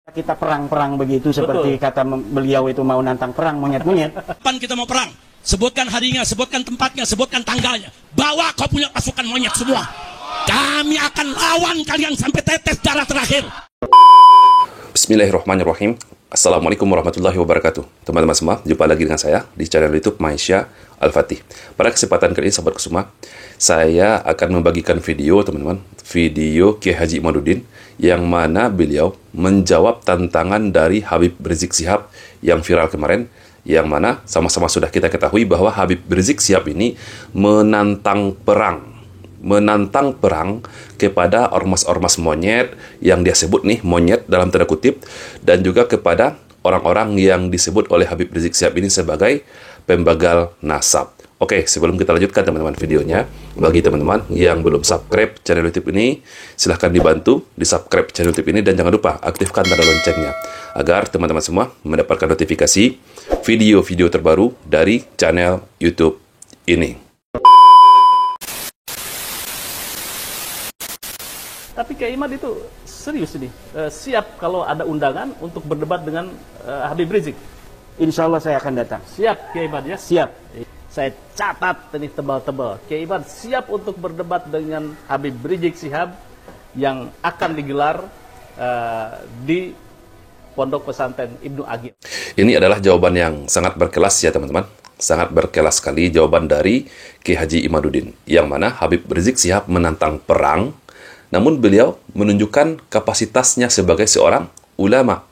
Kita perang-perang begitu. Betul. Seperti kata beliau itu mau nantang perang monyet-monyet. Kapan kita mau perang? Sebutkan harinya, sebutkan tempatnya, sebutkan tanggalnya. Bawa kau punya pasukan monyet semua. Kami akan lawan kalian sampai tetes darah terakhir. Bismillahirrahmanirrahim. Assalamualaikum warahmatullahi wabarakatuh. Teman-teman semua, jumpa lagi dengan saya di channel YouTube Maisha Al-Fatih. Pada kesempatan kali ini, sahabat semua, saya akan membagikan video, teman-teman, video Kiai Haji Imaduddin, yang mana beliau menjawab tantangan dari Habib Rizik Syihab yang viral kemarin, yang mana sama-sama sudah kita ketahui bahwa Habib Rizik Syihab ini menantang perang kepada ormas-ormas monyet yang dia sebut nih monyet dalam tanda kutip, dan juga kepada orang-orang yang disebut oleh Habib Rizik Syihab ini sebagai pembagal nasab. Oke, sebelum kita lanjutkan teman-teman videonya, bagi teman-teman yang belum subscribe channel YouTube ini, silahkan dibantu di subscribe channel YouTube ini, dan jangan lupa aktifkan tanda loncengnya agar teman-teman semua mendapatkan notifikasi video-video terbaru dari channel YouTube ini. Tapi Kiai Imad itu serius ini, siap kalau ada undangan untuk berdebat dengan Habib Rizik. Insya Allah saya akan datang. Siap Kiai Imad ya? Siap. Saya catat ini tebal-tebal. Kiai Imad siap untuk berdebat dengan Habib Rizik Syihab yang akan digelar di Pondok Pesantren Ibnu Agil. Ini adalah jawaban yang sangat berkelas ya teman-teman. Sangat berkelas sekali jawaban dari Kiai Haji Imaduddin, yang mana Habib Rizik Syihab menantang perang, namun beliau menunjukkan kapasitasnya sebagai seorang ulama,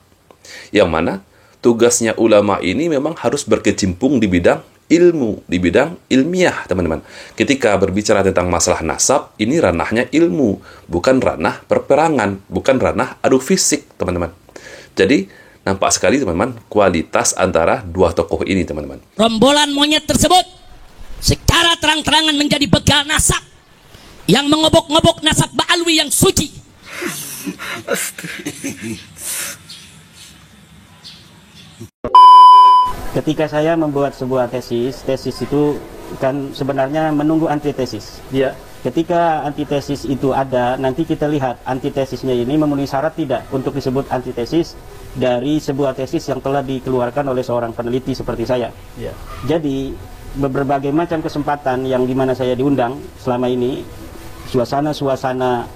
yang mana tugasnya ulama ini memang harus berkecimpung di bidang ilmu, di bidang ilmiah, teman-teman. Ketika berbicara tentang masalah nasab, ini ranahnya ilmu, bukan ranah perperangan, bukan ranah adu fisik, teman-teman. Jadi, nampak sekali, teman-teman, kualitas antara dua tokoh ini, teman-teman. Rombolan monyet tersebut secara terang-terangan menjadi begal nasab yang mengobok-ngobok nasab Ba'alwi yang suci. Ketika saya membuat sebuah tesis itu kan sebenarnya menunggu antitesis. Iya. Ketika antitesis itu ada, nanti kita lihat antitesisnya ini memenuhi syarat tidak untuk disebut antitesis dari sebuah tesis yang telah dikeluarkan oleh seorang peneliti seperti saya. Iya. Jadi berbagai macam kesempatan yang dimana saya diundang selama ini, suasana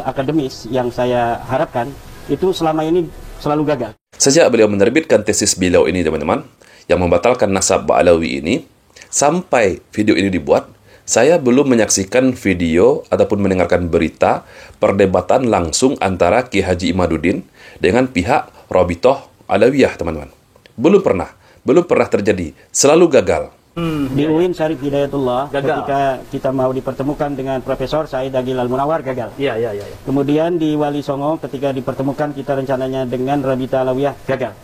akademis yang saya harapkan itu selama ini selalu gagal. Sejak beliau menerbitkan tesis beliau ini, teman-teman, yang membatalkan nasab Ba'alawi ini, sampai video ini dibuat, saya belum menyaksikan video ataupun mendengarkan berita perdebatan langsung antara Kiai Haji Imaduddin dengan pihak Rabithah Alawiyah, teman-teman. Belum pernah terjadi, selalu gagal. Di UIN Syarif Hidayatullah, gagal. Ketika kita mau dipertemukan dengan Profesor Said Agil Al-Munawar, gagal. Iya. Kemudian di Wali Songo, ketika dipertemukan kita rencananya dengan Rabithah Alawiyah, gagal.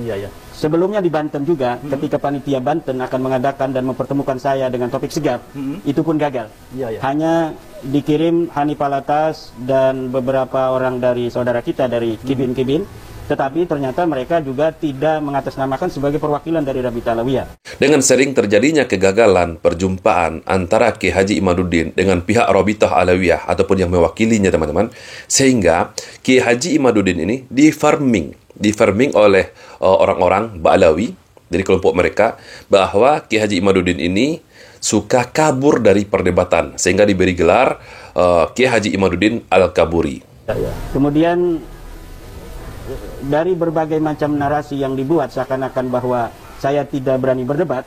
Iya. Sebelumnya di Banten juga, ketika panitia Banten akan mengadakan dan mempertemukan saya dengan Topik Segaf, itu pun gagal. Iya. Hanya dikirim Hanif Alatas dan beberapa orang dari saudara kita dari Kibin, tetapi ternyata mereka juga tidak mengatasnamakan sebagai perwakilan dari Rabithah Alawiyah. Dengan sering terjadinya kegagalan perjumpaan antara Kiai Haji Imaduddin dengan pihak Rabithah Alawiyah ataupun yang mewakilinya, teman-teman, sehingga Kiai Haji Imaduddin ini di-farming oleh orang-orang Ba'alawi dari kelompok mereka, bahwa Kiai Haji Imaduddin ini suka kabur dari perdebatan, sehingga diberi gelar Kiai Haji Imaduddin Al-Kaburi. Ya. Kemudian dari berbagai macam narasi yang dibuat seakan-akan bahwa saya tidak berani berdebat,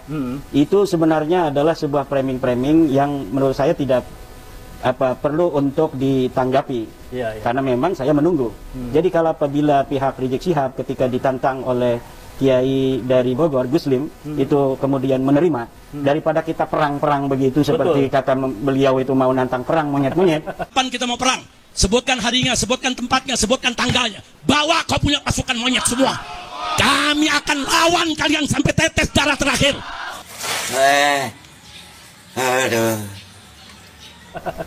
itu sebenarnya adalah sebuah framing-framing yang menurut saya tidak perlu untuk ditanggapi. Iya. Karena memang saya menunggu. Jadi kalau apabila pihak Rizik Syihab ketika ditantang oleh Kiai dari Bogor, Guslim, itu kemudian menerima, daripada kita perang-perang begitu. Betul. Seperti kata beliau itu mau nantang perang monyet-monyet. Kapan kita mau perang? Sebutkan harinya, sebutkan tempatnya, sebutkan tanggalnya. Bawa kau punya pasukan monyet semua. Kami akan lawan kalian sampai tetes darah terakhir. Aduh.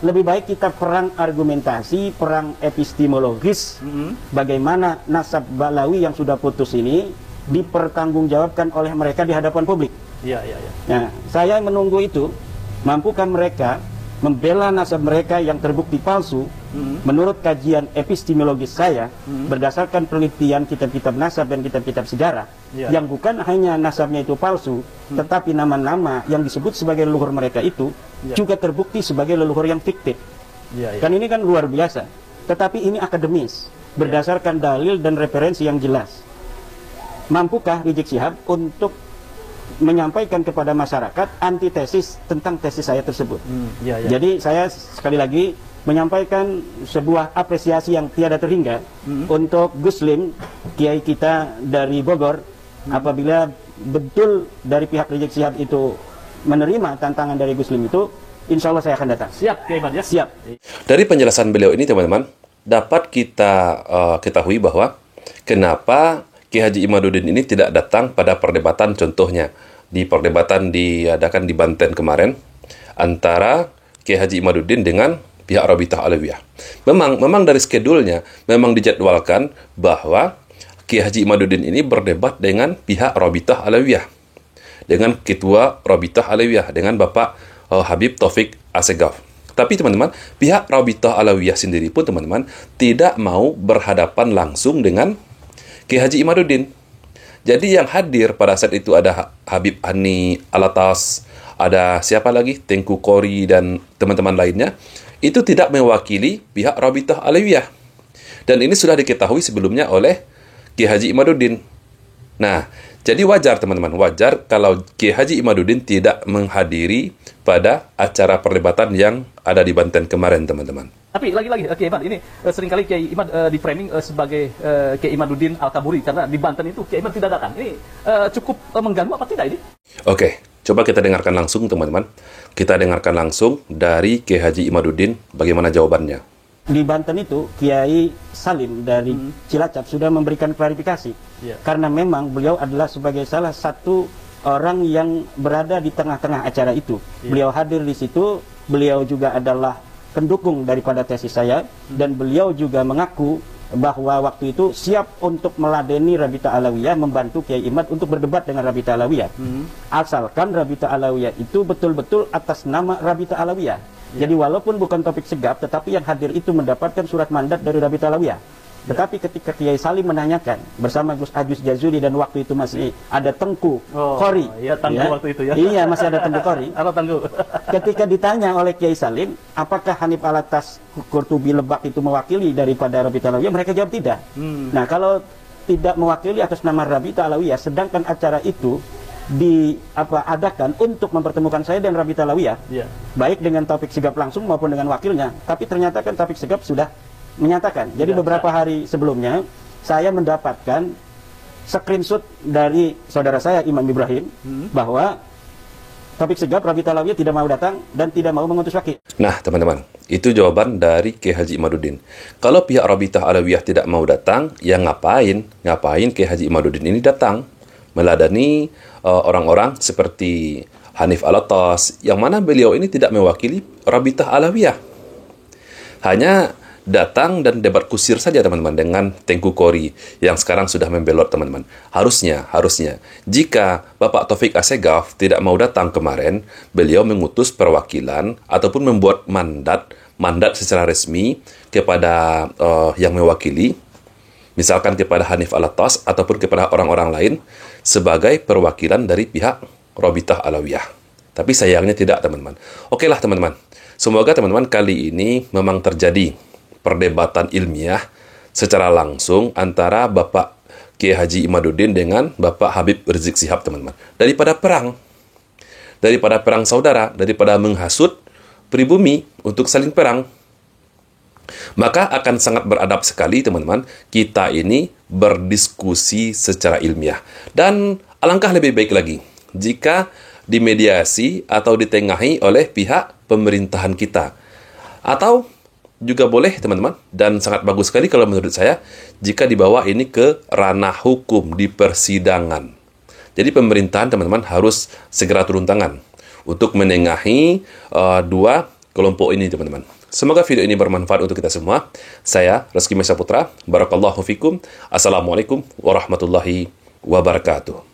Lebih baik kita perang argumentasi, perang epistemologis, bagaimana nasab Ba'alawi yang sudah putus ini dipertanggungjawabkan oleh mereka di hadapan publik. Iya. Nah, saya menunggu itu, mampukan mereka membela nasab mereka yang terbukti palsu menurut kajian epistemologis saya berdasarkan penelitian kitab-kitab nasab dan kitab-kitab sejarah yang bukan hanya nasabnya itu palsu tetapi nama-nama yang disebut sebagai leluhur mereka itu juga terbukti sebagai leluhur yang fiktif. Kan ini kan luar biasa, tetapi ini akademis berdasarkan dalil dan referensi yang jelas. Mampukah Rizik Syihab untuk menyampaikan kepada masyarakat antitesis tentang tesis saya tersebut? Jadi saya sekali lagi menyampaikan sebuah apresiasi yang tiada terhingga untuk Guslim, kiai kita dari Bogor. Apabila betul dari pihak Rizik Syihab itu menerima tantangan dari Guslim itu, insya Allah saya akan datang. Siap, Kiai Iman ya? Siap. Dari penjelasan beliau ini teman-teman, dapat kita ketahui bahwa kenapa Ki Haji Imaduddin ini tidak datang pada perdebatan, contohnya di perdebatan diadakan di Banten kemarin antara Ki Haji Imaduddin dengan pihak Rabithah Alawiyah. Memang dari skedulnya memang dijadwalkan bahwa Ki Haji Imaduddin ini berdebat dengan pihak Rabithah Alawiyah, dengan ketua Rabithah Alawiyah, dengan Bapak Habib Taufik Assegaf. Tapi teman-teman, pihak Rabithah Alawiyah sendiri pun teman-teman tidak mau berhadapan langsung dengan Ki Haji Imaduddin. Jadi yang hadir pada saat itu ada Habib Hani Alatas, ada siapa lagi, Tengku Qori dan teman-teman lainnya, itu tidak mewakili pihak Rabithah Alawiyah. Dan ini sudah diketahui sebelumnya oleh Ki Haji Imaduddin. Nah, jadi wajar teman-teman, wajar kalau Ki Haji Imaduddin tidak menghadiri pada acara perdebatan yang ada di Banten kemarin teman-teman. Tapi lagi-lagi Kiai Iman, ini seringkali Kiai Iman di framing sebagai Kiai Imaduddin Al-Kaburi karena di Banten itu Kiai Iman tidak datang. Ini cukup mengganggu apa tidak ini? Oke, coba kita dengarkan langsung teman-teman. Kita dengarkan langsung dari Ki Haji Imaduddin bagaimana jawabannya. Di Banten itu Kiai Salim dari Cilacap sudah memberikan klarifikasi karena memang beliau adalah sebagai salah satu orang yang berada di tengah-tengah acara itu. Beliau hadir di situ, beliau juga adalah pendukung daripada tesis saya dan beliau juga mengaku bahwa waktu itu siap untuk meladeni Rabithah Alawiyah, membantu Kiai Imad untuk berdebat dengan Rabithah Alawiyah. Asalkan Rabithah Alawiyah itu betul-betul atas nama Rabithah Alawiyah. Jadi walaupun bukan Taufik Segaf, tetapi yang hadir itu mendapatkan surat mandat dari Rabithah Alawiyah. Tetapi ketika Kiai Salim menanyakan bersama Gus Agus Jazuli dan waktu itu masih ada Tengku Qori. Iya, Tengku waktu itu ya. Iya, masih ada Tengku Qori. Apa Tengku? Ketika ditanya oleh Kiai Salim, apakah Hanif Alatas Qurtubi Lebak itu mewakili daripada Rabithah Alawiyah? Mereka jawab tidak. Nah, kalau tidak mewakili atas nama Rabithah Alawiyah, sedangkan acara itu diadakan untuk mempertemukan saya dan Rabithah Alawiyah, baik dengan Taufik Segaf langsung maupun dengan wakilnya. Tapi ternyata kan Taufik Segaf sudah menyatakan. Jadi beberapa hari sebelumnya saya mendapatkan screenshot dari saudara saya Imam Ibrahim bahwa Taufik Segaf, Rabithah Alawiyah tidak mau datang dan tidak mau mengutus wakil. Nah teman-teman, itu jawaban dari Ki Haji Imaduddin. Kalau pihak Rabithah Alawiyah tidak mau datang, ya ngapain Ki Haji Imaduddin ini datang meladani orang-orang seperti Hanif Alatas, yang mana beliau ini tidak mewakili Rabithah Alawiyah. Hanya datang dan debat kusir saja teman-teman dengan Tengku Qori yang sekarang sudah membelot teman-teman. Harusnya jika Bapak Taufik Assegaf tidak mau datang kemarin, beliau mengutus perwakilan ataupun membuat mandat secara resmi kepada yang mewakili, misalkan kepada Hanif Alatas ataupun kepada orang-orang lain sebagai perwakilan dari pihak Rabithah Alawiyah. Tapi sayangnya tidak teman-teman. Oke lah teman-teman, semoga teman-teman kali ini memang terjadi perdebatan ilmiah secara langsung antara Bapak Kiai Haji Imaduddin dengan Bapak Habib Rizik Syihab teman-teman. Daripada perang saudara, daripada menghasut pribumi untuk saling perang, maka akan sangat beradab sekali teman-teman kita ini berdiskusi secara ilmiah. Dan alangkah lebih baik lagi jika dimediasi atau ditengahi oleh pihak pemerintahan kita. Atau juga boleh teman-teman, dan sangat bagus sekali kalau menurut saya jika dibawa ini ke ranah hukum di persidangan. Jadi pemerintahan teman-teman harus segera turun tangan untuk menengahi dua kelompok ini teman-teman. Semoga video ini bermanfaat untuk kita semua. Saya Reski Mesa Putra. Barakallahu fikum. Assalamualaikum warahmatullahi wabarakatuh.